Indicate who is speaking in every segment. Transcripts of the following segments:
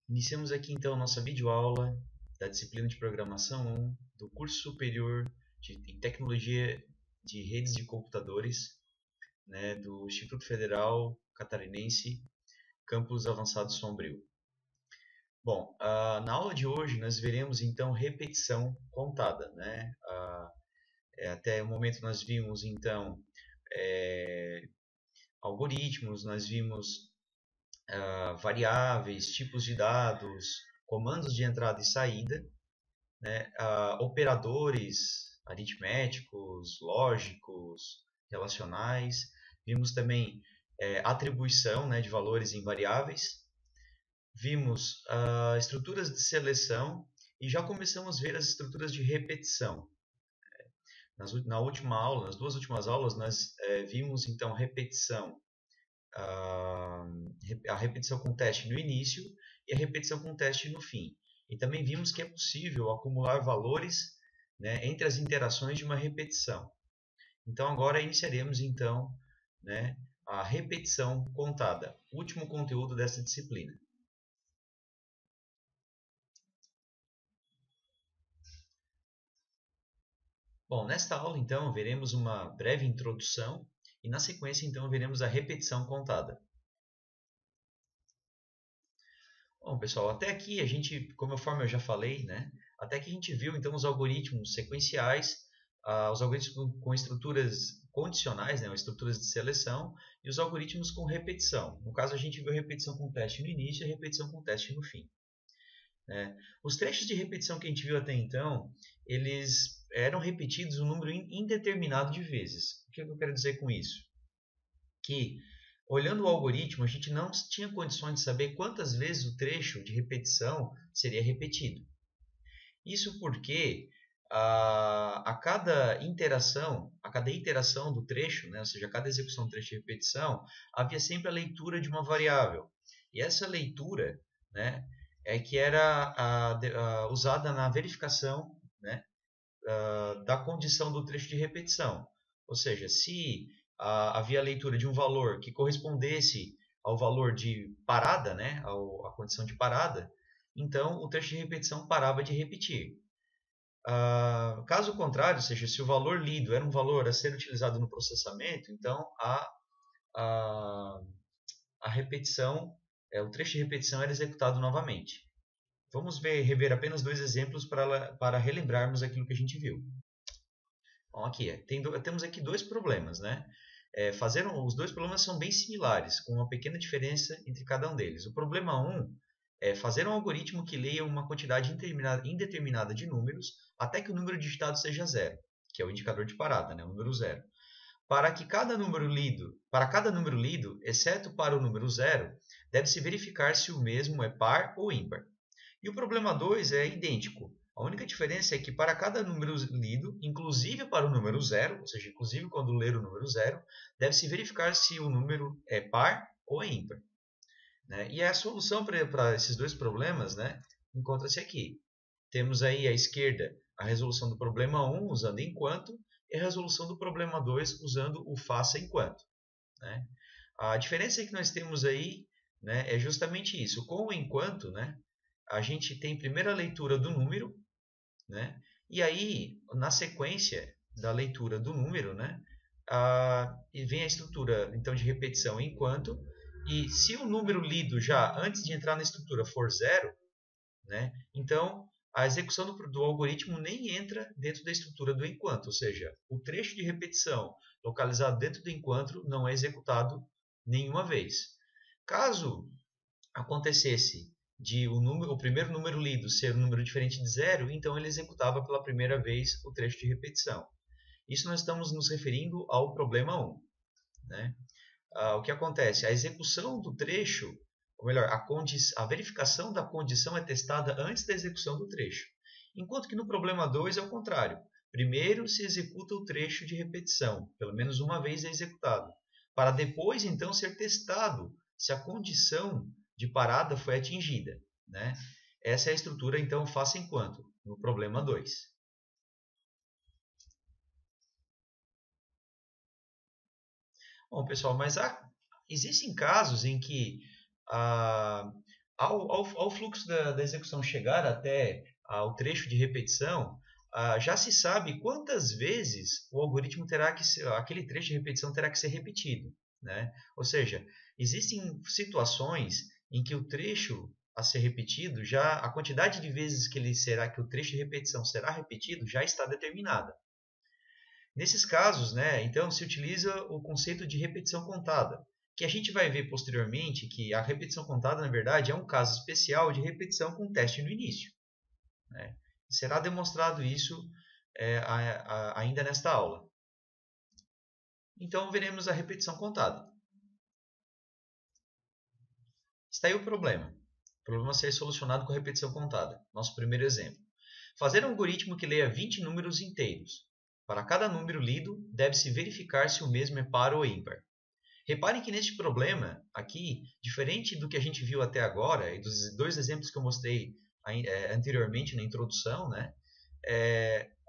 Speaker 1: Iniciamos aqui então nossa videoaula da disciplina de Programação 1 do curso superior em Tecnologia de Redes de Computadores, né, do Instituto Federal Catarinense, Campus Avançado Sombrio. Bom, na aula de hoje nós veremos então repetição contada, né? Até o momento nós vimos então algoritmos, nós vimos variáveis, tipos de dados, comandos de entrada e saída, né, operadores aritméticos, lógicos, relacionais. Vimos também atribuição, né, de valores em variáveis. Vimos estruturas de seleção e já começamos a ver as estruturas de repetição. Na última aula, nas duas últimas aulas, nós vimos então repetição, a repetição com teste no início e a repetição com teste no fim. E também vimos que é possível acumular valores, né, entre as interações de uma repetição. Então agora iniciaremos então, né, a repetição contada, último conteúdo dessa disciplina. Bom, nesta aula então veremos uma breve introdução e na sequência então veremos a repetição contada. Bom, pessoal, até aqui a gente, conforme eu já falei, né, até aqui a gente viu então os algoritmos sequenciais, os algoritmos com estruturas condicionais, né, estruturas de seleção, e os algoritmos com repetição. No caso, a gente viu repetição com teste no início e repetição com teste no fim. Né? Os trechos de repetição que a gente viu até então, eles eram repetidos um número indeterminado de vezes. O que eu quero dizer com isso? Que olhando o algoritmo, a gente não tinha condições de saber quantas vezes o trecho de repetição seria repetido. Isso porque a cada iteração do trecho, né, ou seja, a cada execução do trecho de repetição, havia sempre a leitura de uma variável. E essa leitura, né, é que era usada na verificação, né, da condição do trecho de repetição. Ou seja, se havia a leitura de um valor que correspondesse ao valor de parada, né, à condição de parada, então o trecho de repetição parava de repetir. Caso contrário, ou seja, se o valor lido era um valor a ser utilizado no processamento, então a repetição, o trecho de repetição era executado novamente. Vamos rever apenas dois exemplos para relembrarmos aquilo que a gente viu. Bom, aqui temos aqui dois problemas, né? Os dois problemas são bem similares, com uma pequena diferença entre cada um deles. O problema 1 é fazer um algoritmo que leia uma quantidade indeterminada de números até que o número digitado seja zero, que é o indicador de parada, né? O número zero. Para cada número lido, exceto para o número zero, deve-se verificar se o mesmo é par ou ímpar. E o problema 2 é idêntico. A única diferença é que para cada número lido, inclusive para o número zero, ou seja, inclusive quando ler o número zero, deve-se verificar se o número é par ou é ímpar. Né? E a solução para esses dois problemas, né, encontra-se aqui. Temos aí à esquerda a resolução do problema 1 usando enquanto e a resolução do problema 2 usando o faça enquanto. Né? A diferença que nós temos aí, né, é justamente isso. Com o enquanto, né, a gente tem primeiro a leitura do número, né, e aí, na sequência da leitura do número, né, e vem a estrutura então de repetição enquanto, e se o número lido já antes de entrar na estrutura for zero, né, então a execução do algoritmo nem entra dentro da estrutura do enquanto, ou seja, o trecho de repetição localizado dentro do enquanto não é executado nenhuma vez. Caso acontecesse de o primeiro número lido ser um número diferente de zero, então ele executava pela primeira vez o trecho de repetição. Isso nós estamos nos referindo ao problema 1. Né? O que acontece? A execução do trecho, ou melhor, a verificação da condição é testada antes da execução do trecho. Enquanto que no problema 2 é o contrário. Primeiro se executa o trecho de repetição, pelo menos uma vez é executado, para depois então ser testado se a condição de parada foi atingida. Né? Essa é a estrutura, então, faça enquanto, no problema 2. Bom, pessoal, mas existem casos em que a ao fluxo da execução chegar até ao trecho de repetição, já se sabe quantas vezes o algoritmo aquele trecho de repetição terá que ser repetido, né? Ou seja, existem situações em que o trecho a ser repetido, a quantidade de vezes que o trecho de repetição será repetido já está determinada. Nesses casos, né, então se utiliza o conceito de repetição contada, que a gente vai ver posteriormente que a repetição contada, na verdade, é um caso especial de repetição com teste no início, né? Será demonstrado isso ainda nesta aula. Então, veremos a repetição contada. Está aí o problema. O problema a ser solucionado com a repetição contada. Nosso primeiro exemplo. Fazer um algoritmo que leia 20 números inteiros. Para cada número lido, deve-se verificar se o mesmo é par ou ímpar. Reparem que neste problema, aqui, diferente do que a gente viu até agora, e dos dois exemplos que eu mostrei anteriormente na introdução, né?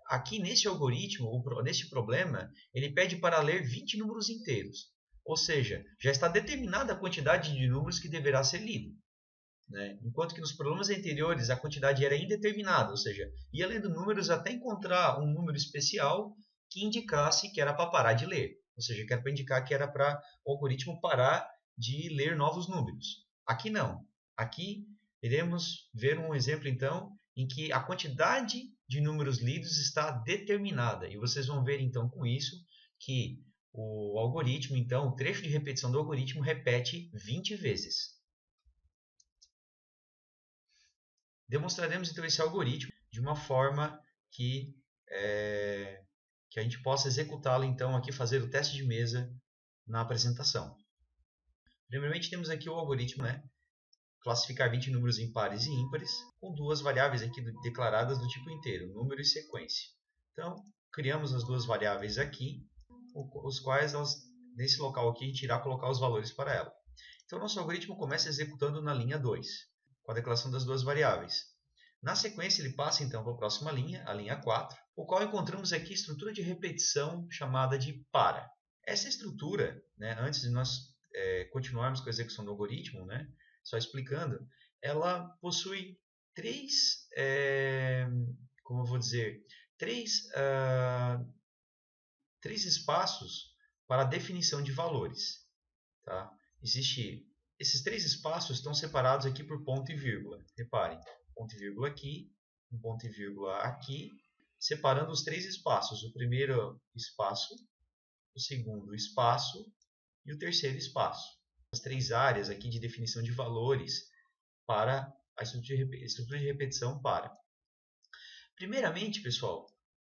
Speaker 1: Aqui neste algoritmo, neste problema, ele pede para ler 20 números inteiros. Ou seja, já está determinada a quantidade de números que deverá ser lido, né? Enquanto que nos problemas anteriores a quantidade era indeterminada, ou seja, ia lendo números até encontrar um número especial que indicasse que era para parar de ler. Ou seja, que era para indicar que era para o algoritmo parar de ler novos números. Aqui não. Aqui iremos ver um exemplo, então, em que a quantidade de números lidos está determinada. E vocês vão ver, então, com isso, que o algoritmo, então, o trecho de repetição do algoritmo repete 20 vezes. Demonstraremos, então, esse algoritmo de uma forma que a gente possa executá-lo, então, aqui, fazer o teste de mesa na apresentação. Primeiramente, temos aqui o algoritmo, né? Classificar 20 números em pares e ímpares, com duas variáveis aqui declaradas do tipo inteiro, número e sequência. Então, criamos as duas variáveis aqui, os quais, nesse local aqui, a gente irá colocar os valores para ela. Então, nosso algoritmo começa executando na linha 2, com a declaração das duas variáveis. Na sequência, ele passa, então, para a próxima linha, a linha 4, o qual encontramos aqui a estrutura de repetição chamada de para. Essa estrutura, né, antes de nós continuarmos com a execução do algoritmo, né, só explicando, ela possui três espaços para a definição de valores. Tá? Esses três espaços estão separados aqui por ponto e vírgula. Reparem, ponto e vírgula aqui, um ponto e vírgula aqui, separando os três espaços. O primeiro espaço, o segundo espaço e o terceiro espaço. As três áreas aqui de definição de valores para a estrutura de repetição para. Primeiramente, pessoal,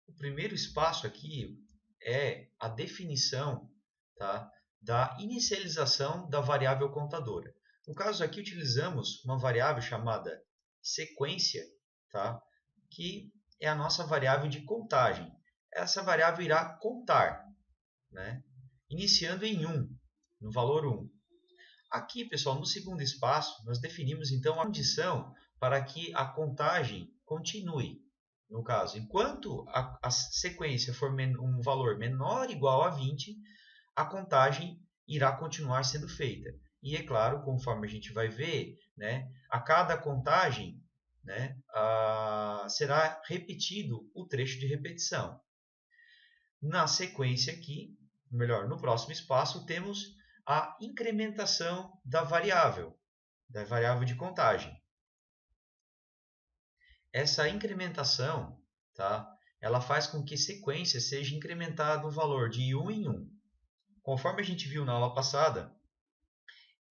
Speaker 1: o primeiro espaço aqui é a definição, tá, da inicialização da variável contadora. No caso aqui, utilizamos uma variável chamada sequência, tá, que é a nossa variável de contagem. Essa variável irá contar, né, iniciando em 1, no valor 1. Aqui, pessoal, no segundo espaço, nós definimos então a condição para que a contagem continue. No caso, enquanto a sequência for um valor menor ou igual a 20, a contagem irá continuar sendo feita. E é claro, conforme a gente vai ver, né, a cada contagem, né, será repetido o trecho de repetição. Na sequência aqui, melhor, no próximo espaço, temos a incrementação da variável de contagem. Essa incrementação, tá, ela faz com que sequência seja incrementado o valor de 1 em 1. Conforme a gente viu na aula passada,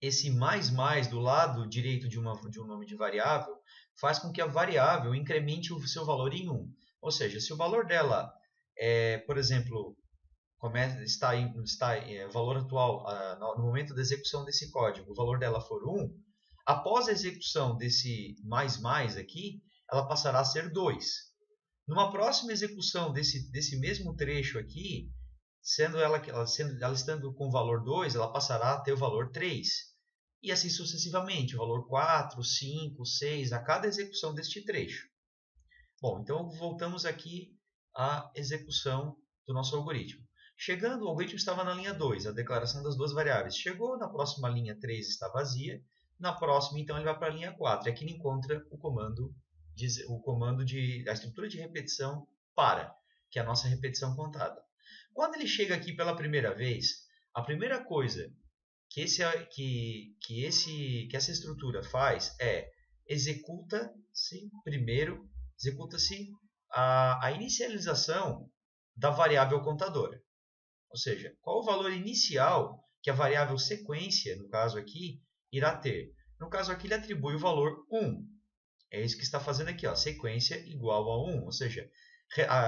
Speaker 1: esse mais do lado direito de um nome de variável faz com que a variável incremente o seu valor em 1. Ou seja, se o valor dela por exemplo, está o valor atual, no momento da execução desse código, o valor dela for 1, após a execução desse mais aqui, ela passará a ser 2. Numa próxima execução desse mesmo trecho aqui, ela estando com o valor 2, ela passará a ter o valor 3. E assim sucessivamente, o valor 4, 5, 6, a cada execução deste trecho. Bom, então voltamos aqui à execução do nosso algoritmo. O algoritmo estava na linha 2, a declaração das duas variáveis. Chegou na próxima linha 3, está vazia. Na próxima, então, ele vai para a linha 4. E aqui ele encontra o comando a estrutura de repetição para, que é a nossa repetição contada. Quando ele chega aqui pela primeira vez, a primeira coisa que essa estrutura faz é executa-se a inicialização da variável contadora. Ou seja, qual o valor inicial que a variável sequência, no caso aqui, irá ter. No caso aqui, ele atribui o valor 1. É isso que está fazendo aqui, ó, sequência igual a 1. Ou seja,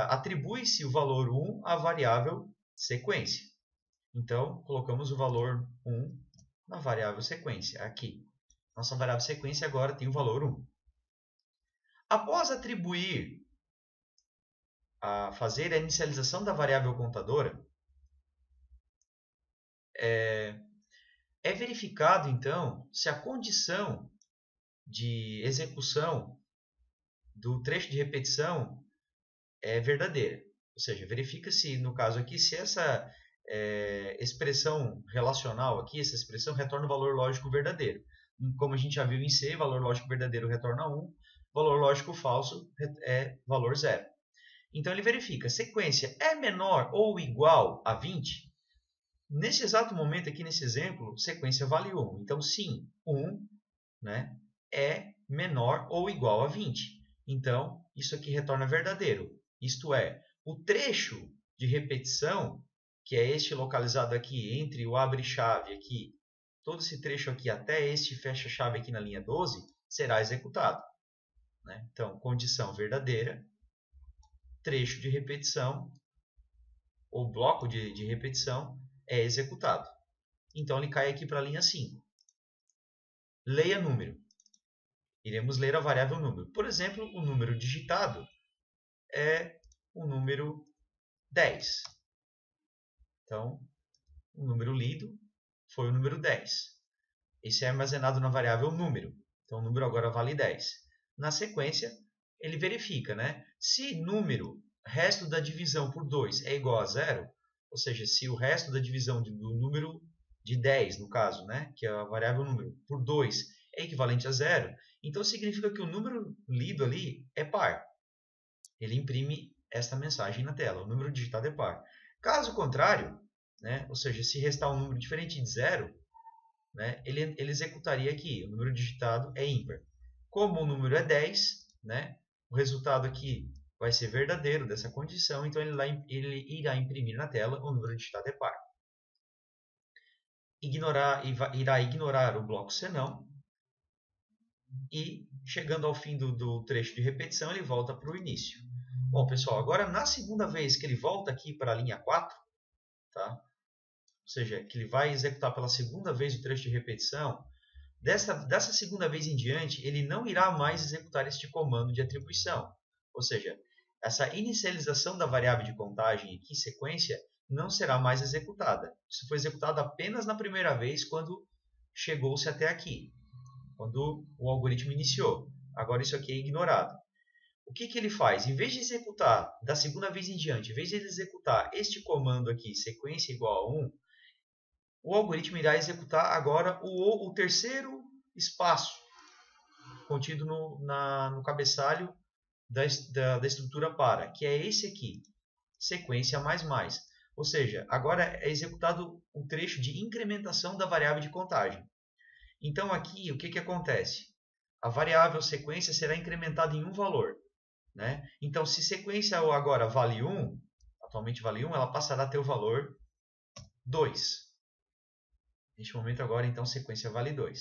Speaker 1: atribui-se o valor 1 à variável sequência. Então, colocamos o valor 1 na variável sequência, aqui. Nossa variável sequência agora tem o valor 1. Após atribuir, fazer a inicialização da variável contadora, é verificado, então, se a condição de execução do trecho de repetição é verdadeira. Ou seja, verifica-se, no caso aqui, se essa expressão relacional aqui, essa expressão retorna o valor lógico verdadeiro. Como a gente já viu em C, valor lógico verdadeiro retorna 1, valor lógico falso é valor 0. Então ele verifica, sequência é menor ou igual a 20? Nesse exato momento aqui, nesse exemplo, sequência vale 1. Então sim, 1, né, é menor ou igual a 20. Então isso aqui retorna verdadeiro. Isto é, o trecho de repetição, que é este localizado aqui entre o abre-chave aqui, todo esse trecho aqui até este fecha-chave aqui na linha 12, será executado. Né? Então, condição verdadeira, trecho de repetição, ou bloco de repetição, é executado. Então, ele cai aqui para a linha 5. Leia número. Iremos ler a variável número. Por exemplo, o número digitado é o número 10. Então, o número lido foi o número 10. Esse é armazenado na variável número. Então, o número agora vale 10. Na sequência, ele verifica, né? Se número, resto da divisão por 2 é igual a 0, ou seja, se o resto da divisão do número de 10, no caso, né? Que é a variável número, por 2 é equivalente a 0, então significa que o número lido ali é par. Ele imprime esta mensagem na tela, o número digitado é par. Caso contrário, né, ou seja, se restar um número diferente de 0, né, ele executaria aqui, o número digitado é ímpar. Como o número é 10, né, o resultado aqui vai ser verdadeiro dessa condição, então ele irá imprimir na tela o número digitado é par. Irá ignorar o bloco senão e, chegando ao fim do trecho de repetição, ele volta para o início. Bom, pessoal, agora na segunda vez que ele volta aqui para a linha 4, tá? Ou seja, que ele vai executar pela segunda vez o trecho de repetição, dessa segunda vez em diante, ele não irá mais executar este comando de atribuição. Ou seja, essa inicialização da variável de contagem aqui, sequência, não será mais executada. Isso foi executado apenas na primeira vez, quando chegou-se até aqui, quando o algoritmo iniciou. Agora isso aqui é ignorado. O que ele faz? Em vez de executar da segunda vez em diante, em vez de ele executar este comando aqui, sequência igual a 1, o algoritmo irá executar agora o terceiro espaço contido no cabeçalho da estrutura para, que é esse aqui, sequência mais mais. Ou seja, agora é executado o trecho de incrementação da variável de contagem. Então aqui o que acontece? A variável sequência será incrementada em um valor. Né? Então, se sequência agora vale 1, atualmente vale 1, ela passará a ter o valor 2. Neste momento agora, então, sequência vale 2.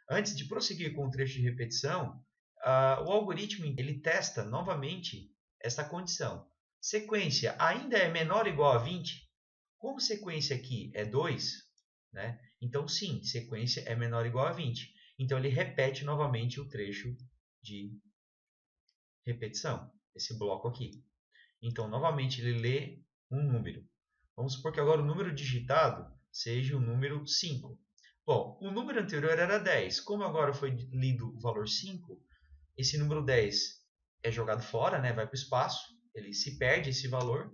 Speaker 1: Antes de prosseguir com o trecho de repetição, o algoritmo ele testa novamente esta condição. Sequência ainda é menor ou igual a 20? Como sequência aqui é 2, né? Então sim, sequência é menor ou igual a 20. Então ele repete novamente o trecho de repetição, esse bloco aqui. Então, novamente, ele lê um número. Vamos supor que agora o número digitado seja o número 5. Bom, o número anterior era 10. Como agora foi lido o valor 5, esse número 10 é jogado fora, né? Vai para o espaço, ele se perde esse valor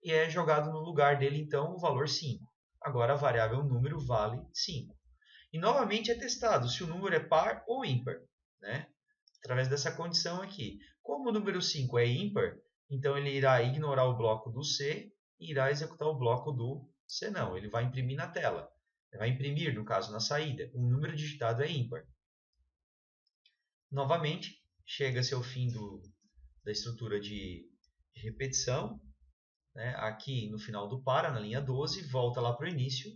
Speaker 1: e é jogado no lugar dele, então, o valor 5. Agora a variável número vale 5. E novamente é testado se o número é par ou ímpar, né? Através dessa condição aqui. Como o número 5 é ímpar, então ele irá ignorar o bloco do C e irá executar o bloco do C não. Ele vai imprimir na tela. Ele vai imprimir, no caso, na saída. O número digitado é ímpar. Novamente, chega-se ao fim da estrutura de repetição. Né? Aqui no final do para, na linha 12, volta lá para o início.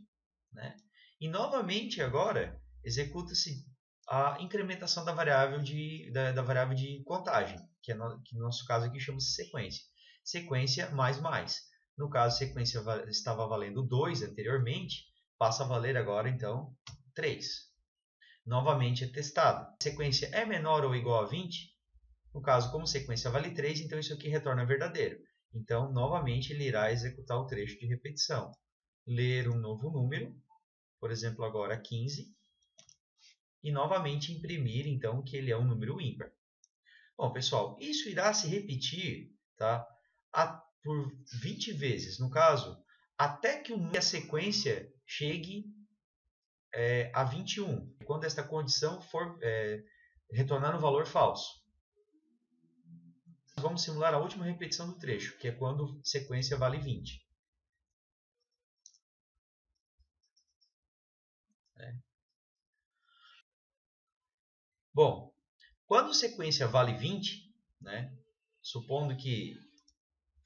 Speaker 1: Né? E novamente agora executa-se a incrementação da variável de contagem, que no nosso caso aqui chama-se sequência. Sequência mais mais. No caso, sequência estava valendo 2 anteriormente, passa a valer agora então 3. Novamente é testado. Sequência é menor ou igual a 20? No caso, como sequência vale 3, então isso aqui retorna verdadeiro. Então, novamente, ele irá executar o trecho de repetição. Ler um novo número, por exemplo, agora 15, e novamente imprimir, então, que ele é um número ímpar. Bom, pessoal, isso irá se repetir, tá, por 20 vezes. No caso, até que a sequência chegue a 21, quando esta condição for retornar no valor falso. Vamos simular a última repetição do trecho, que é quando sequência vale 20. Bom, quando sequência vale 20, né, supondo que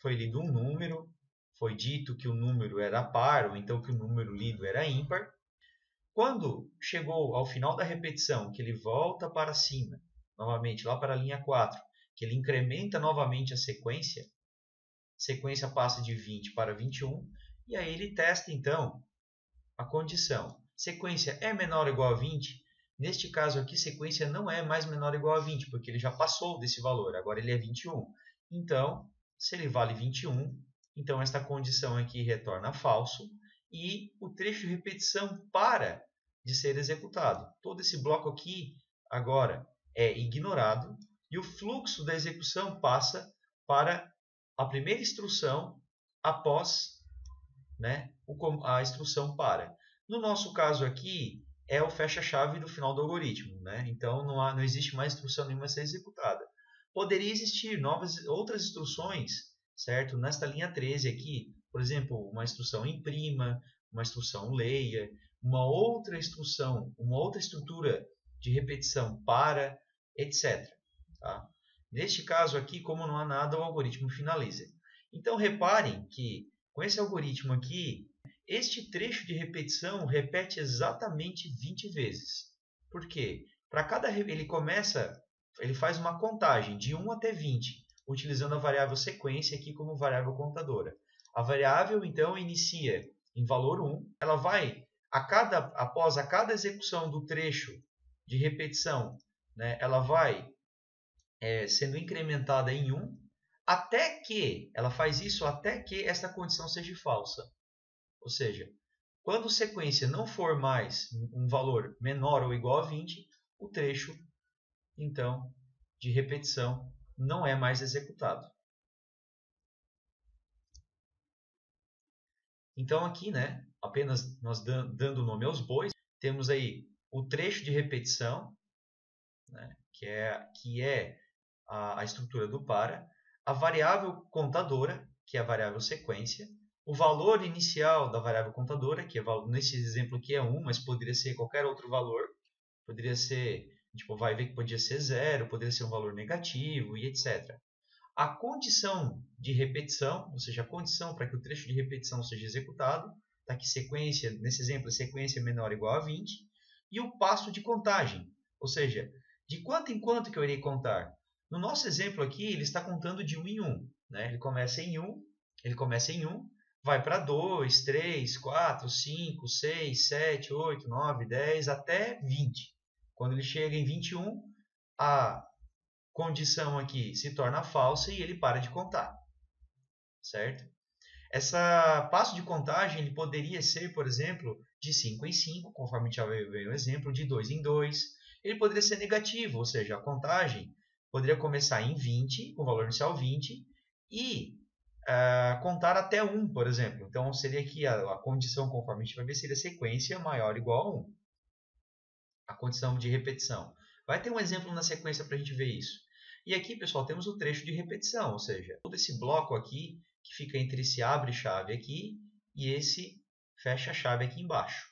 Speaker 1: foi lido um número, foi dito que o número era par, ou então que o número lido era ímpar. Quando chegou ao final da repetição, que ele volta para cima, novamente lá para a linha 4, que ele incrementa novamente a sequência passa de 20 para 21, e aí ele testa então a condição. Sequência é menor ou igual a 20? Neste caso aqui, sequência não é mais menor ou igual a 20, porque ele já passou desse valor, agora ele é 21. Então, se ele vale 21, então esta condição aqui retorna falso e o trecho de repetição para de ser executado. Todo esse bloco aqui agora é ignorado e o fluxo da execução passa para a primeira instrução após, né, a instrução para. No nosso caso aqui, é o fecha-chave do final do algoritmo. Né? Então, não existe mais instrução nenhuma a ser executada. Poderia existir outras instruções, certo? Nesta linha 13 aqui, por exemplo, uma instrução imprima, uma instrução leia, uma outra instrução, uma outra estrutura de repetição para, etc. Tá? Neste caso aqui, como não há nada, o algoritmo finaliza. Então, reparem que com esse algoritmo aqui, este trecho de repetição repete exatamente 20 vezes. Por quê? Para cada ele faz uma contagem de 1 até 20, utilizando a variável sequência aqui como variável contadora. A variável então inicia em valor 1, ela vai após cada execução do trecho de repetição, né, ela vai sendo incrementada em 1, ela faz isso até que esta condição seja falsa. Ou seja, quando a sequência não for mais um valor menor ou igual a 20, o trecho, então, de repetição não é mais executado. Então aqui, né, apenas nós dando nome aos bois, temos aí o trecho de repetição, né, que é a estrutura do para, a variável contadora, que é a variável sequência, o valor inicial da variável contadora, que nesse exemplo aqui é 1, mas poderia ser qualquer outro valor. Poderia ser, tipo, vai ver que podia ser 0, poderia ser um valor negativo e etc. A condição de repetição, ou seja, a condição para que o trecho de repetição seja executado, tá aqui sequência, nesse exemplo, sequência menor ou igual a 20, e o passo de contagem, ou seja, de quanto em quanto que eu irei contar. No nosso exemplo aqui, ele está contando de 1 em 1. Né? Ele começa em 1, vai para 2, 3, 4, 5, 6, 7, 8, 9, 10, até 20. Quando ele chega em 21, a condição aqui se torna falsa e ele para de contar. Certo? Essa passo de contagem ele poderia ser, por exemplo, de 5 em 5, conforme a gente já veio o exemplo, de 2 em 2. Ele poderia ser negativo, ou seja, a contagem poderia começar em 20, com o valor inicial 20, e contar até 1, por exemplo. Então, seria que a condição, conforme a gente vai ver, seria sequência maior ou igual a 1. a condição de repetição. Vai ter um exemplo na sequência para a gente ver isso. E aqui, pessoal, temos o trecho de repetição, ou seja, todo esse bloco aqui que fica entre esse abre-chave aqui e esse fecha-chave aqui embaixo.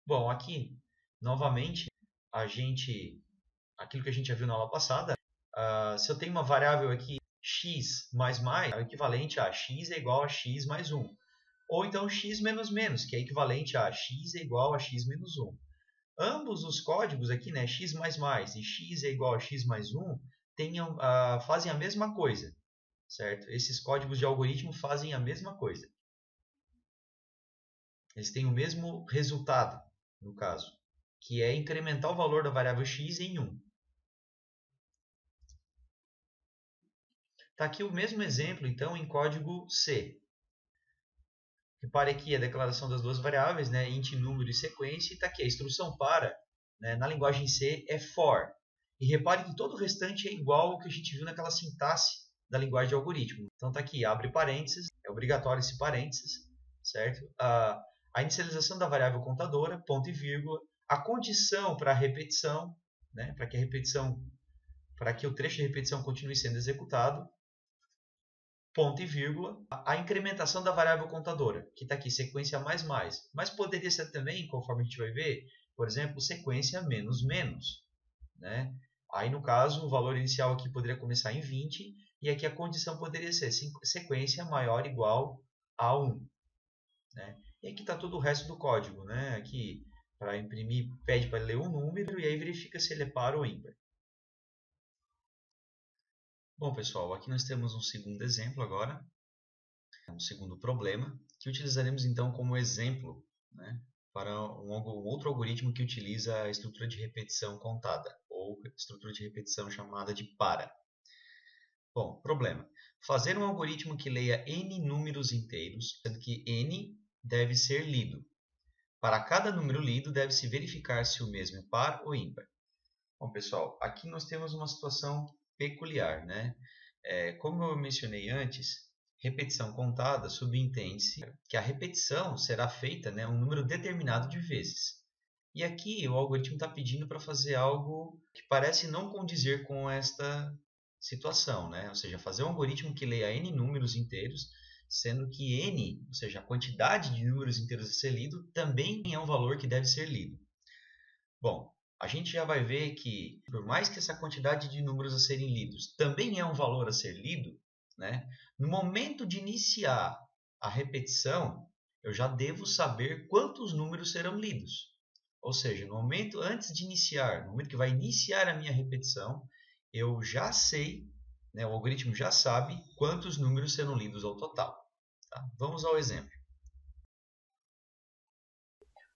Speaker 1: Bom, aqui, novamente, aquilo que a gente já viu na aula passada, se eu tenho uma variável aqui, x mais, é o equivalente a x é igual a x mais 1. Ou então x menos menos, que é equivalente a x é igual a x menos 1. Ambos os códigos aqui, né, x e x é igual a x mais 1, fazem a mesma coisa, certo? Esses códigos de algoritmo fazem a mesma coisa. Eles têm o mesmo resultado, no caso, que é incrementar o valor da variável x em 1. Está aqui o mesmo exemplo, então, em código C. Repare aqui a declaração das duas variáveis, né, int número e sequência, e está aqui a instrução para, né, na linguagem C, é for. E repare que todo o restante é igual ao que a gente viu naquela sintaxe da linguagem de algoritmo. Então está aqui, abre parênteses, é obrigatório esse parênteses, certo? A inicialização da variável contadora, ponto e vírgula, a condição para a repetição, né, para que o trecho de repetição continue sendo executado, ponto e vírgula, a incrementação da variável contadora, que está aqui, sequência mais. Mas poderia ser também, conforme a gente vai ver, por exemplo, sequência menos menos, né? Aí, no caso, o valor inicial aqui poderia começar em 20, e aqui a condição poderia ser sequência maior ou igual a 1. Né? E aqui está todo o resto do código, né? Aqui, para imprimir, pede para ler um número, e aí verifica se ele é par ou ímpar. Bom, pessoal, aqui nós temos um segundo exemplo agora, um segundo problema, que utilizaremos então como exemplo, né, para um outro algoritmo que utiliza a estrutura de repetição contada, ou estrutura de repetição chamada de para. Bom, problema. Fazer um algoritmo que leia n números inteiros, sendo que n deve ser lido. Para cada número lido, deve-se verificar se o mesmo é par ou ímpar. Bom, pessoal, aqui nós temos uma situação peculiar, né? Como eu mencionei antes, repetição contada subentende-se que a repetição será feita, né, um número determinado de vezes. E aqui o algoritmo está pedindo para fazer algo que parece não condizer com esta situação, né? Ou seja, fazer um algoritmo que leia n números inteiros, sendo que n, ou seja, a quantidade de números inteiros a ser lido, também é um valor que deve ser lido. Bom, a gente já vai ver que, por mais que essa quantidade de números a serem lidos também é um valor a ser lido, né? No momento de iniciar a repetição, eu já devo saber quantos números serão lidos. Ou seja, no momento antes de iniciar, no momento que vai iniciar a minha repetição, eu já sei, né, o algoritmo já sabe quantos números serão lidos ao total. Tá? Vamos ao exemplo.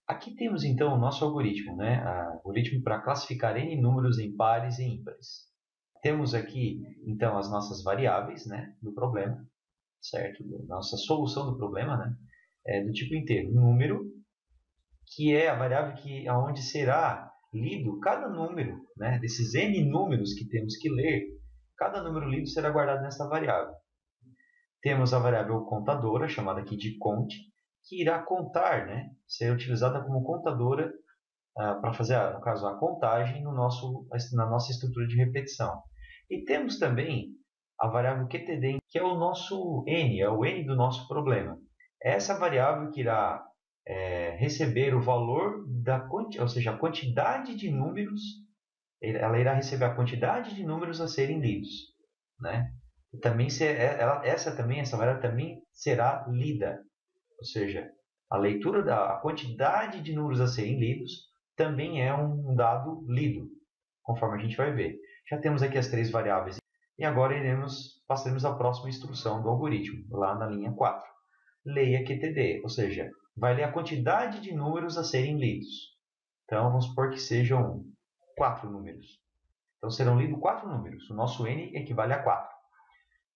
Speaker 1: Aqui temos então o nosso algoritmo, né? Algoritmo para classificar n números em pares e ímpares. Temos aqui então as nossas variáveis, né, do problema, certo? Nossa solução do problema, né? Do tipo inteiro, número, que é a variável aonde será lido cada número, né? Desses n números que temos que ler, cada número lido será guardado nessa variável. Temos a variável contadora, chamada aqui de cont, que irá contar, né, ser utilizada como contadora para fazer, no caso, a contagem na nossa estrutura de repetição. E temos também a variável qtd, que é o nosso n, é o n do nosso problema. Essa variável que irá receber o valor, ou seja, a quantidade de números, ela irá receber a quantidade de números a serem lidos, né? Também essa variável também será lida, ou seja, a leitura da quantidade de números a serem lidos também é um dado lido, conforme a gente vai ver. Já temos aqui as três variáveis e agora passaremos à próxima instrução do algoritmo, lá na linha 4. Leia QTD, ou seja, vai ler a quantidade de números a serem lidos. Então, vamos supor que sejam 4 números. Então, serão lidos 4 números. O nosso n equivale a 4.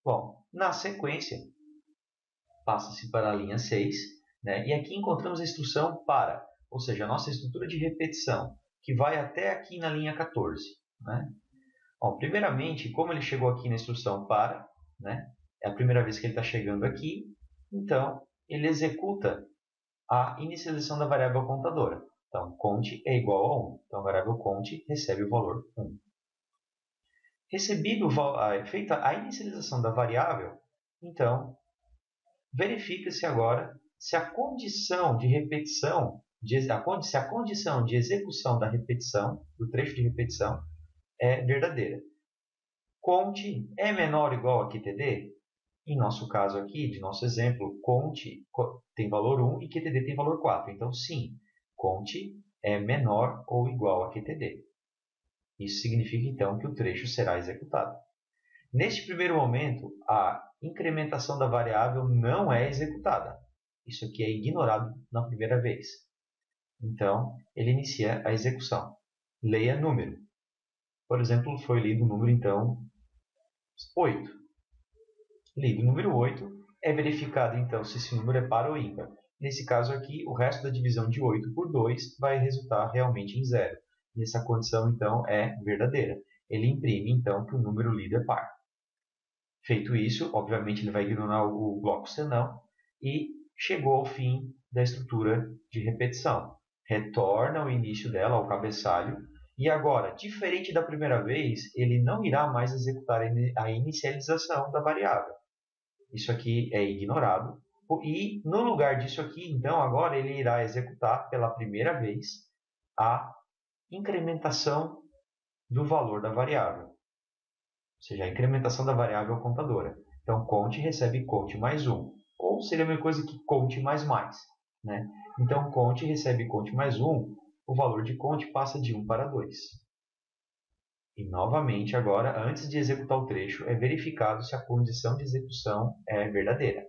Speaker 1: Bom, na sequência, passa-se para a linha 6, né? E aqui encontramos a instrução para, ou seja, a nossa estrutura de repetição, que vai até aqui na linha 14. Né? Bom, primeiramente, como ele chegou aqui na instrução para, né? É a primeira vez que ele está chegando aqui, então ele executa a inicialização da variável contadora. Então, count é igual a 1. Então, a variável count recebe o valor 1. Feita a inicialização da variável, então, verifica-se agora se a condição de repetição, se a condição de execução da repetição, do trecho de repetição, é verdadeira. Count é menor ou igual a QTD? Em nosso caso aqui, de nosso exemplo, count tem valor 1 e QTD tem valor 4. Então, sim, count é menor ou igual a QTD. Isso significa, então, que o trecho será executado. Neste primeiro momento, a incrementação da variável não é executada. Isso aqui é ignorado na primeira vez. Então, ele inicia a execução. Leia número. Por exemplo, foi lido o número, então, 8. Lido o número 8, é verificado, então, se esse número é par ou ímpar. Nesse caso aqui, o resto da divisão de 8 por 2 vai resultar realmente em 0. E essa condição, então, é verdadeira. Ele imprime, então, que o número lido é par. Feito isso, obviamente, ele vai ignorar o bloco senão e chegou ao fim da estrutura de repetição. Retorna ao início dela, ao cabeçalho, e agora, diferente da primeira vez, ele não irá mais executar a inicialização da variável. Isso aqui é ignorado. E no lugar disso aqui, então, agora ele irá executar pela primeira vez a incrementação do valor da variável. Ou seja, a incrementação da variável contadora. Então, count recebe count mais 1. Ou seria a mesma coisa que count mais mais. Né? Então, count recebe count mais 1. O valor de count passa de 1 para 2. E, novamente, agora, antes de executar o trecho, é verificado se a condição de execução é verdadeira.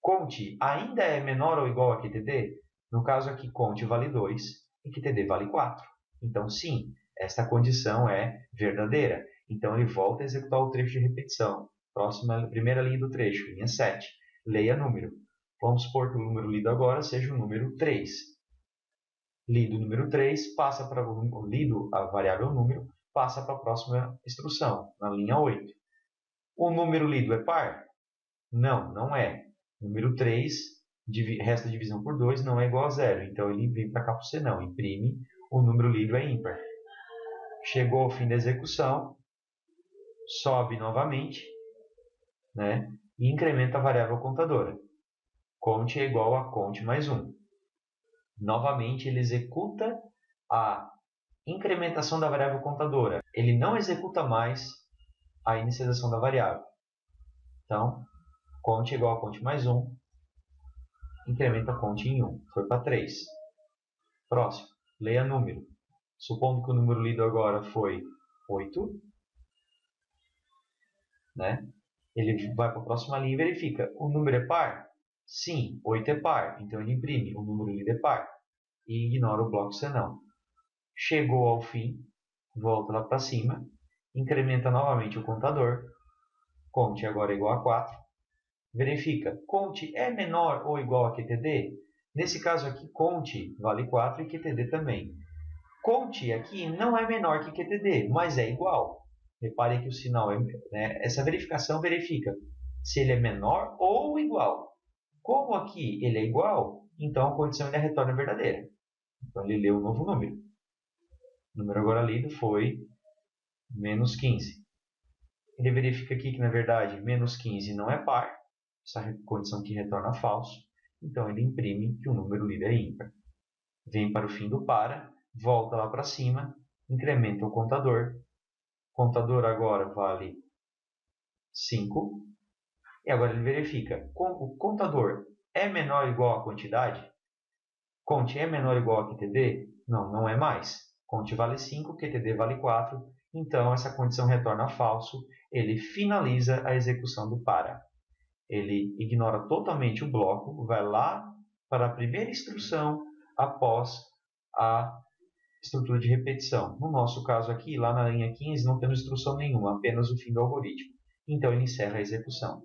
Speaker 1: Count ainda é menor ou igual a QTD? No caso aqui, count vale 2 e QTD vale 4. Então, sim, esta condição é verdadeira. Então, ele volta a executar o trecho de repetição. Primeira linha do trecho, linha 7. Leia número. Vamos supor que o número lido agora seja o número 3. Lido o número 3, passa para o lido a variável número, passa para a próxima instrução, na linha 8. O número lido é par? Não, não é. Número 3, resta a divisão por 2, não é igual a 0. Então, ele vem para cá para o senão. Imprime, o número lido é ímpar. Chegou ao fim da execução, sobe novamente, né, e incrementa a variável contadora. Count é igual a count mais 1. Novamente, ele executa a incrementação da variável contadora. Ele não executa mais a inicialização da variável. Então, count é igual a count mais 1. Incrementa count em 1. Foi para 3. Próximo. Leia número. Supondo que o número lido agora foi 8. Né? Ele vai para a próxima linha e verifica. O número é par? Sim, 8 é par. Então, ele imprime. O número lido é par. E ignora o bloco senão. Chegou ao fim. Volta lá para cima. Incrementa novamente o contador. Count agora é igual a 4. Verifica, count é menor ou igual a QTD? Nesse caso aqui, count vale 4 e QTD também. Count aqui não é menor que QTD, mas é igual. Repare que o sinal, essa verificação verifica se ele é menor ou igual. Como aqui ele é igual, então a condição ainda retorna verdadeira. Então ele leu um novo número. O número agora lido foi menos 15. Ele verifica aqui que, na verdade, menos 15 não é par. Essa condição que retorna falso. Então, ele imprime que o número lido é ímpar. Vem para o fim do para, volta lá para cima, incrementa o contador. O contador agora vale 5. E agora ele verifica, o contador é menor ou igual à quantidade? Count é menor ou igual a QTD? Não, não é mais. Count vale 5, QTD vale 4. Então, essa condição retorna falso. Ele finaliza a execução do para. Ele ignora totalmente o bloco, vai lá para a primeira instrução após a estrutura de repetição. No nosso caso aqui, lá na linha 15, não temos instrução nenhuma, apenas o fim do algoritmo. Então, ele encerra a execução.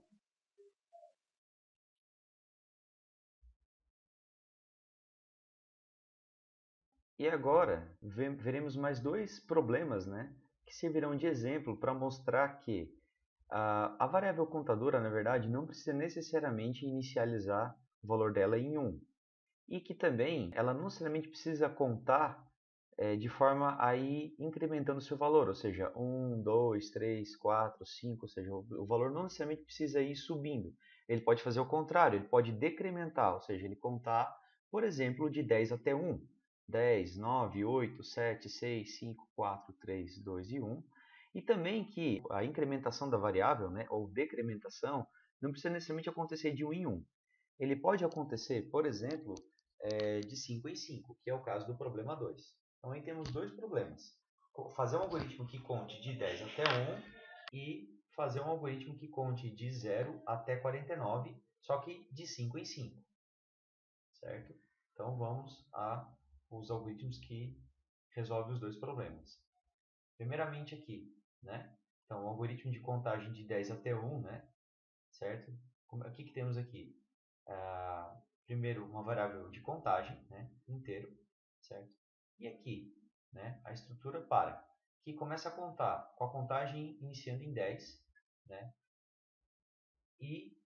Speaker 1: E agora, veremos mais dois problemas, né, que servirão de exemplo para mostrar que a variável contadora, na verdade, não precisa necessariamente inicializar o valor dela em 1.
Speaker 2: e que também ela não necessariamente precisa contar de forma a ir incrementando o seu valor, ou seja, 1, 2, 3, 4, 5, ou seja, o valor não necessariamente precisa ir subindo. Ele pode fazer o contrário, ele pode decrementar, ou seja, ele contar, por exemplo, de 10 até 1. 10, 9, 8, 7, 6, 5, 4, 3, 2 e 1. E também que a incrementação da variável, né, ou decrementação, não precisa necessariamente acontecer de 1 em 1. Ele pode acontecer, por exemplo, de 5 em 5, que é o caso do problema 2. Então, aí temos dois problemas. Fazer um algoritmo que conte de 10 até 1 e fazer um algoritmo que conte de 0 até 49, só que de 5 em 5. Certo? Então, vamos aos algoritmos que resolvem os dois problemas. Primeiramente aqui, né? Então, o algoritmo de contagem de 10 até 1, né? Certo? O que temos aqui? Primeiro, uma variável de contagem, né? Inteiro, certo? E aqui, né? A estrutura para, que começa a contar com a contagem iniciando em 10, né? E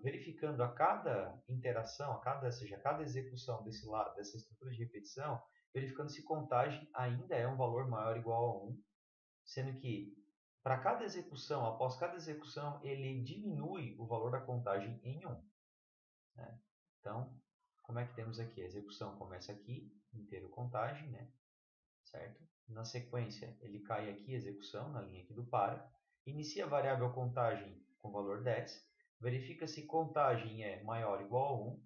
Speaker 2: verificando a cada interação, seja, a cada execução desse lado, dessa estrutura de repetição, verificando se contagem ainda é um valor maior ou igual a 1, sendo que para cada execução, após cada execução, ele diminui o valor da contagem em 1. Né? Então, como é que temos aqui? A execução começa aqui, inteiro contagem, né? Certo? Na sequência, ele cai aqui, execução, na linha aqui do para. Inicia a variável contagem com valor 10. Verifica se contagem é maior ou igual a 1.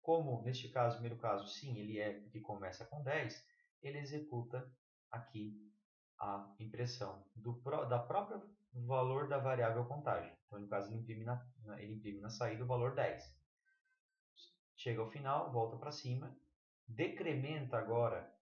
Speaker 2: Como, neste caso, primeiro caso, sim, ele é porque começa com 10, ele executa aqui a impressão da própria valor da variável contagem. Então, no caso, ele imprime na saída o valor 10. Chega ao final, volta para cima, decrementa agora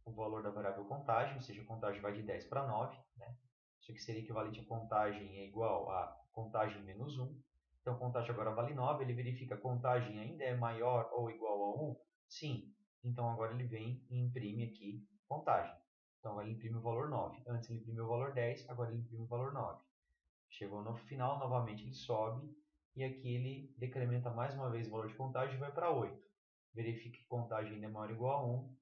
Speaker 2: o valor da variável contagem, ou seja, a contagem vai de 10 para 9, né? Isso aqui seria equivalente a contagem é igual a contagem menos 1. Então, contagem agora vale 9, ele verifica a contagem ainda é maior ou igual a 1? Sim. Então, agora ele vem e imprime aqui contagem. Então, agora ele imprime o valor 9. Antes ele imprimiu o valor 10, agora ele imprime o valor 9. Chegou no final, novamente ele sobe e aqui ele decrementa mais uma vez o valor de contagem e vai para 8. Verifique que contagem ainda é maior ou igual a 1,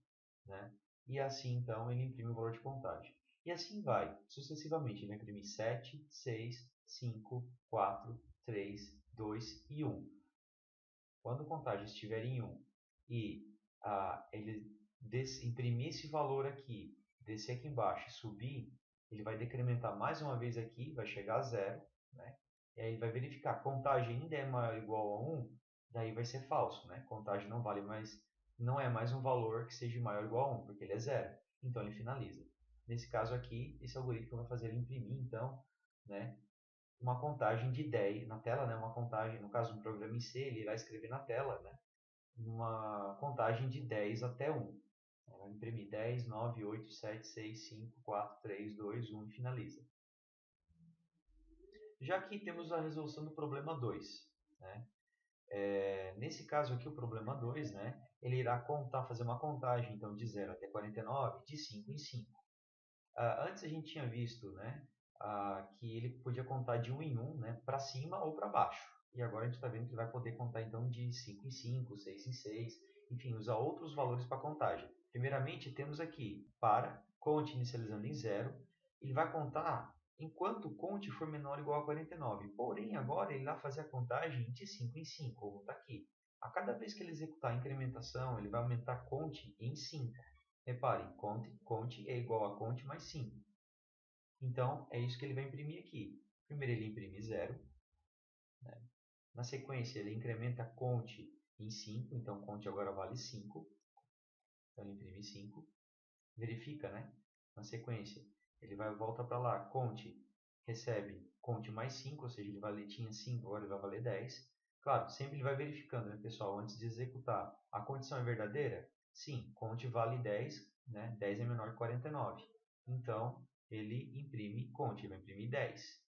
Speaker 2: né? E assim então ele imprime o valor de contagem. E assim vai, sucessivamente. Ele vai imprimir 7, 6, 5, 4, 3, 2 e 1. Quando a contagem estiver em 1 e ele imprimir esse valor aqui, descer aqui embaixo e subir, ele vai decrementar mais uma vez aqui, vai chegar a 0, né? E aí ele vai verificar, a contagem ainda é maior ou igual a 1, daí vai ser falso, né? Contagem não vale mais, não é mais um valor que seja maior ou igual a 1, porque ele é 0. Então ele finaliza. Nesse caso aqui, esse algoritmo vai fazer ele imprimir, então, né, uma contagem de 10 na tela, né, uma contagem, no caso do programa em C, ele irá escrever na tela, né, uma contagem de 10 até 1. Vai imprimir 10, 9, 8, 7, 6, 5, 4, 3, 2, 1 e finaliza. Já aqui temos a resolução do problema 2. Né? Nesse caso aqui, o problema 2, né, ele irá fazer uma contagem então, de 0 até 49, de 5 em 5. Antes a gente tinha visto, né, que ele podia contar de 1 em 1, né, para cima ou para baixo. E agora a gente está vendo que ele vai poder contar então de 5 em 5, 6 em 6, enfim, usar outros valores para contagem. Primeiramente, temos aqui para, conte inicializando em 0, ele vai contar enquanto o conte for menor ou igual a 49. Porém, agora ele vai fazer a contagem de 5 em 5, vou botar aqui. A cada vez que ele executar a incrementação, ele vai aumentar conte em 5. Reparem, conte é igual a conte mais 5. Então, é isso que ele vai imprimir aqui. Primeiro ele imprime 0. Né? Na sequência, ele incrementa conte em 5. Então, conte agora vale 5. Então, ele imprime 5. Verifica, né? Na sequência, ele volta para lá. Conte recebe conte mais 5, ou seja, ele tinha 5, agora ele vai valer 10. Claro, sempre ele vai verificando, né, pessoal, antes de executar. A condição é verdadeira? Sim, conte vale 10, né? 10 é menor que 49. Então, ele imprime conte, ele vai imprimir 10.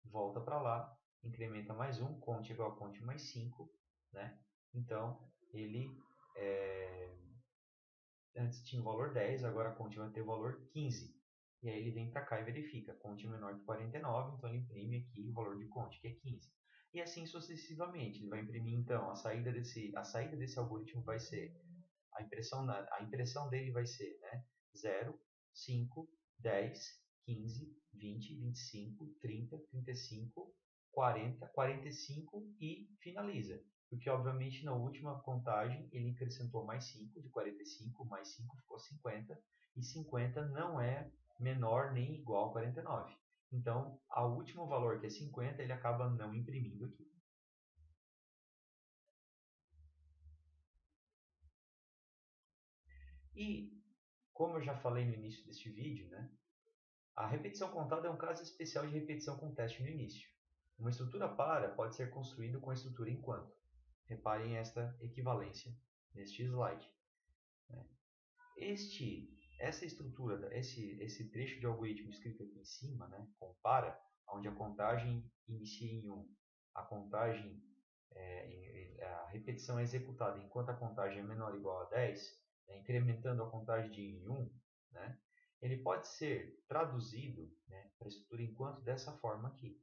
Speaker 2: Volta para lá, incrementa mais 1, conte igual a conte mais 5. Né? Então, ele antes tinha o valor 10, agora a conte vai ter o valor 15. E aí ele vem para cá e verifica, conte menor que 49, então ele imprime aqui o valor de conte, que é 15.
Speaker 1: e assim sucessivamente. Ele vai imprimir, então, a saída desse algoritmo vai ser, a impressão dele vai ser, né, 0, 5, 10, 15, 20, 25, 30, 35, 40, 45 e finaliza. Porque, obviamente, na última contagem, ele acrescentou mais 5, de 45, mais 5 ficou 50, e 50 não é menor nem igual a 49. Então, o último valor, que é 50, ele acaba não imprimindo aqui. E, como eu já falei no início deste vídeo, né, a repetição contada é um caso especial de repetição com teste no início. Uma estrutura para pode ser construída com a estrutura enquanto. Reparem esta equivalência neste slide. Essa estrutura, esse trecho de algoritmo escrito aqui em cima, né, compara, onde a contagem inicia em 1, a repetição é executada enquanto a contagem é menor ou igual a 10, né, incrementando a contagem de em 1, né, ele pode ser traduzido, né, para a estrutura enquanto dessa forma aqui.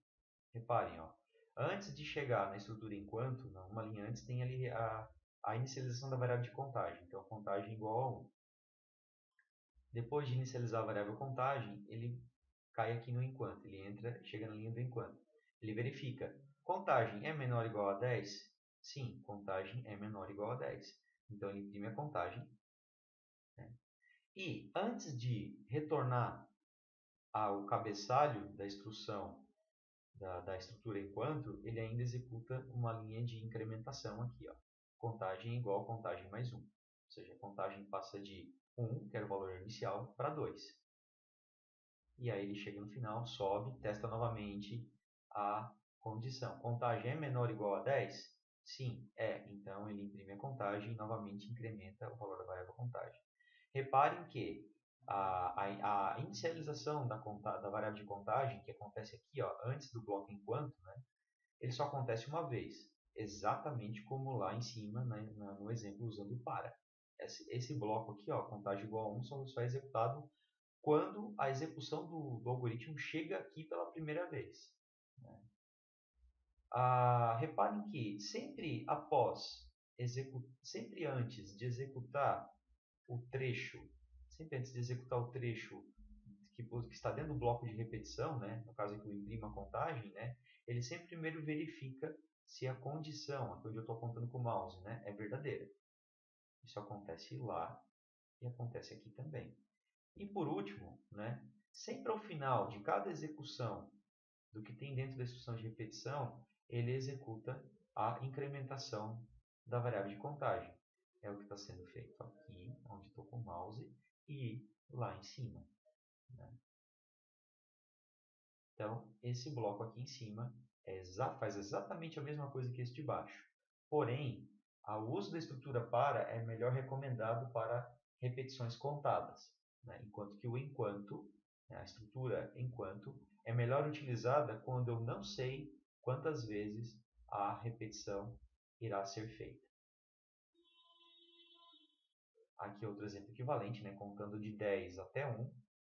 Speaker 1: Reparem, ó, antes de chegar na estrutura enquanto, uma linha antes, tem ali a inicialização da variável de contagem. Então, a contagem é igual a 1. Depois de inicializar a variável contagem, ele cai aqui no enquanto. Ele chega na linha do enquanto. Ele verifica, contagem é menor ou igual a 10? Sim, contagem é menor ou igual a 10. Então, ele imprime a contagem. Né? E, antes de retornar ao cabeçalho da instrução da estrutura enquanto, ele ainda executa uma linha de incrementação aqui. Ó. Contagem igual a contagem mais 1. Ou seja, a contagem passa de 1, que era o valor inicial, para 2. E aí ele chega no final, sobe, testa novamente a condição. Contagem é menor ou igual a 10? Sim, é. Então ele imprime a contagem e novamente incrementa o valor da variável contagem. Reparem que a inicialização da variável de contagem, que acontece aqui, ó, antes do bloco enquanto, né, ele só acontece uma vez, exatamente como lá em cima, né, no exemplo usando o para. Esse bloco aqui, ó, contagem igual a 1, só é executado quando a execução do algoritmo chega aqui pela primeira vez. Né? Reparem que sempre antes de executar o trecho, que está dentro do bloco de repetição, né, no caso aqui eu imprimo a contagem, né, ele sempre primeiro verifica se a condição, aqui onde eu estou apontando com o mouse, né, é verdadeira. Isso acontece lá e acontece aqui também. E por último, né, sempre ao final de cada execução do que tem dentro da instrução de repetição, ele executa a incrementação da variável de contagem. É o que está sendo feito aqui, onde estou com o mouse, e lá em cima. Né? Então, esse bloco aqui em cima faz exatamente a mesma coisa que esse de baixo. Porém, o uso da estrutura para é melhor recomendado para repetições contadas, né? Enquanto que o enquanto, né, a estrutura enquanto, é melhor utilizada quando eu não sei quantas vezes a repetição irá ser feita. Aqui outro exemplo equivalente, né, contando de 10 até 1,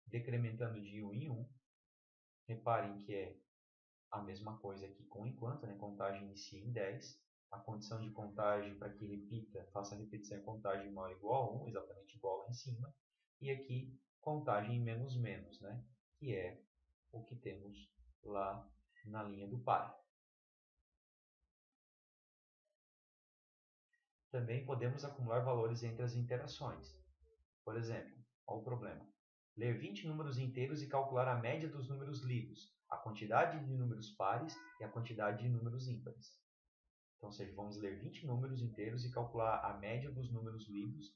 Speaker 1: decrementando de 1 em 1. Reparem que é a mesma coisa aqui com enquanto, né? Contagem inicia em 10. A condição de contagem para que repita, faça a repetição em contagem maior ou igual a 1, exatamente igual lá em cima. E aqui, contagem menos menos, né? Que é o que temos lá na linha do par. Também podemos acumular valores entre as interações. Por exemplo, olha o problema. Ler 20 números inteiros e calcular a média dos números lidos, a quantidade de números pares e a quantidade de números ímpares. Então, ou seja, vamos ler 20 números inteiros e calcular a média dos números lidos,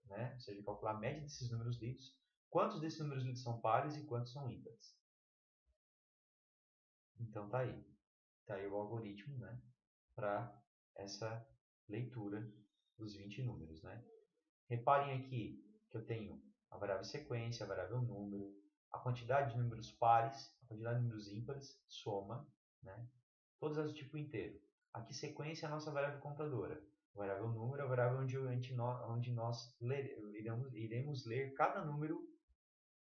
Speaker 1: né? Ou seja, calcular a média desses números lidos, quantos desses números lidos são pares e quantos são ímpares. Então, tá aí o algoritmo, né? Para essa leitura dos 20 números. Né? Reparem aqui que eu tenho a variável sequência, a variável número, a quantidade de números pares, a quantidade de números ímpares, soma, né? Todas as do tipo inteiro. Aqui sequência é a nossa variável contadora. A variável número é a variável onde nós iremos ler cada número,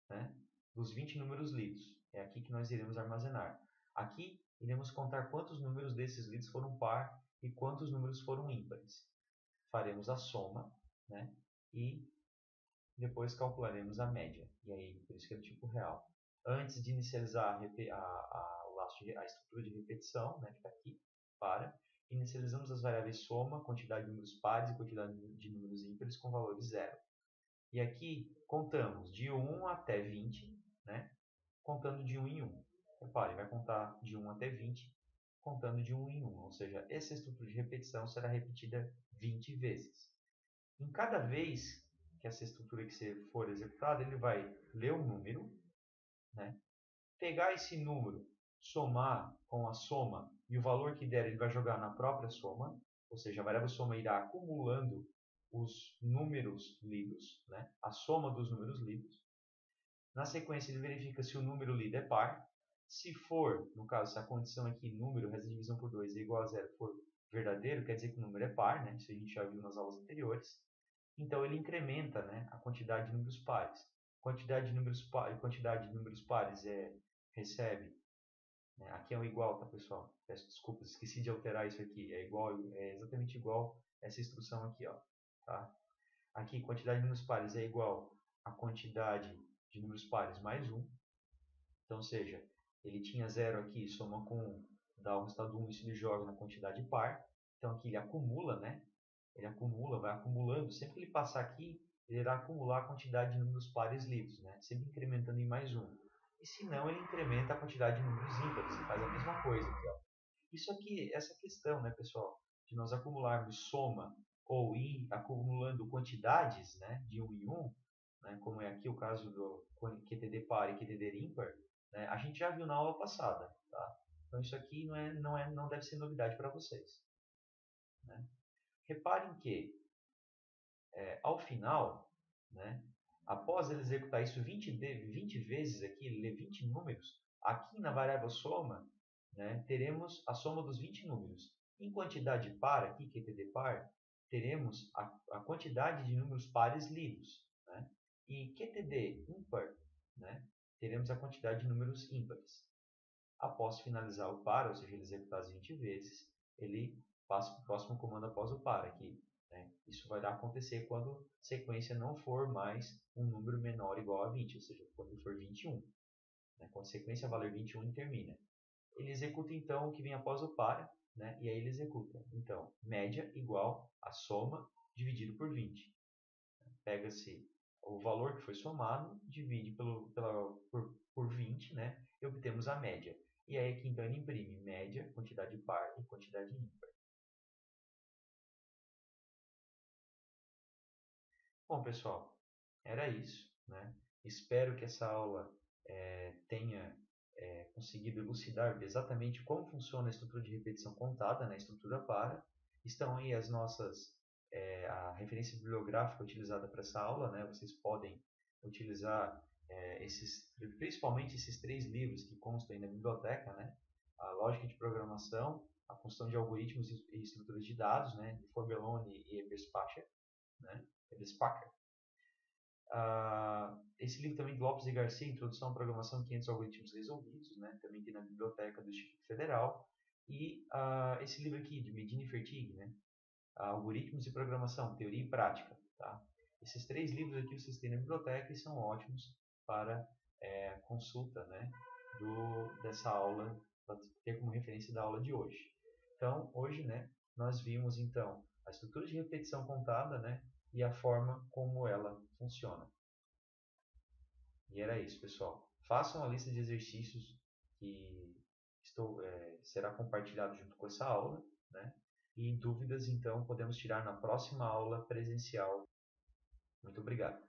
Speaker 1: né, dos 20 números lidos. É aqui que nós iremos armazenar. Aqui iremos contar quantos números desses leads foram par e quantos números foram ímpares. Faremos a soma, né? E depois calcularemos a média. E aí, por isso que é do tipo real. Antes de inicializar a estrutura de repetição, né, que está aqui, inicializamos as variáveis soma, quantidade de números pares e quantidade de números ímpares com valores zero. E aqui contamos de 1 até 20, né, contando de 1 em 1. Repare, vai contar de 1 até 20, contando de 1 em 1. Ou seja, essa estrutura de repetição será repetida 20 vezes. Em cada vez que essa estrutura que você for executada, ele vai ler o número, né, pegar esse número, somar com a soma e o valor que der ele vai jogar na própria soma, ou seja, a variável soma irá acumulando os números lidos, né, a soma dos números lidos. Na sequência ele verifica se o número lido é par. Se for, no caso, se a condição aqui número vezes divisão por 2 é igual a zero for verdadeiro, quer dizer que o número é par, né? Isso a gente já viu nas aulas anteriores. Então ele incrementa, né, a quantidade de números pares. Quantidade de números pares recebe, né, aqui é um igual, tá pessoal? Peço desculpas, esqueci de alterar isso aqui. É igual, é exatamente igual essa instrução aqui, ó, tá? Aqui quantidade de números pares é igual a quantidade de números pares mais 1. Então, ou seja, ele tinha 0 aqui, soma com 1, dá o resultado 1, isso ele joga na quantidade par. Então aqui ele acumula, né? Ele acumula, vai acumulando. Sempre que ele passar aqui, ele irá acumular a quantidade de números pares lidos, né? Sempre incrementando em mais 1. E se não, ele incrementa a quantidade de números ímpares, ele faz a mesma coisa aqui, ó. Isso aqui, essa questão, né, pessoal, de nós acumularmos soma ou ir acumulando quantidades, né, de 1 em 1, né, como é aqui o caso do QTD par e QTD ímpar, né, a gente já viu na aula passada, tá? Então isso aqui não deve ser novidade para vocês, né? Reparem que ao final, né, após ele executar isso 20 vezes aqui, ele lê 20 números, aqui na variável soma, né, teremos a soma dos 20 números. Em quantidade par, aqui, QTD par, teremos a quantidade de números pares lidos. Né? E QTD ímpar, né, teremos a quantidade de números ímpares. Após finalizar o par, ou seja, ele executar as 20 vezes, ele passa para o próximo comando após o par aqui. Né? Isso vai acontecer quando a sequência não for mais um número menor ou igual a 20, ou seja, quando for 21. Né? Quando a sequência valer 21, ele termina. Ele executa então o que vem após o par, né? E aí ele executa. Então, média igual a soma dividido por 20. Pega-se o valor que foi somado, divide por 20, né? E obtemos a média. E aí aqui então ele imprime média, quantidade par e quantidade ímpar. Bom, pessoal, era isso, né? Espero que essa aula tenha conseguido elucidar exatamente como funciona a estrutura de repetição contada, né? A estrutura para. Estão aí a referência bibliográfica utilizada para essa aula, né? Vocês podem utilizar principalmente esses 3 livros que constam aí na biblioteca, né? A lógica de programação, a construção de algoritmos e estruturas de dados, né? De Forbelloni e Eberspacher, né? Esse livro também de Lopes e Garcia, Introdução à Programação 500 Algoritmos Resolvidos, né? Também tem na biblioteca do Instituto Federal. E esse livro aqui, de Medina e Fertig, né? Algoritmos e Programação, Teoria e Prática. Tá? Esses 3 livros aqui vocês têm na biblioteca e são ótimos para consulta, né? Dessa aula, para ter como referência da aula de hoje. Então, hoje, né, nós vimos então a estrutura de repetição contada, né, e a forma como ela funciona. E era isso, pessoal. Façam a lista de exercícios que será compartilhado junto com essa aula, né? E dúvidas, então, podemos tirar na próxima aula presencial. Muito obrigado.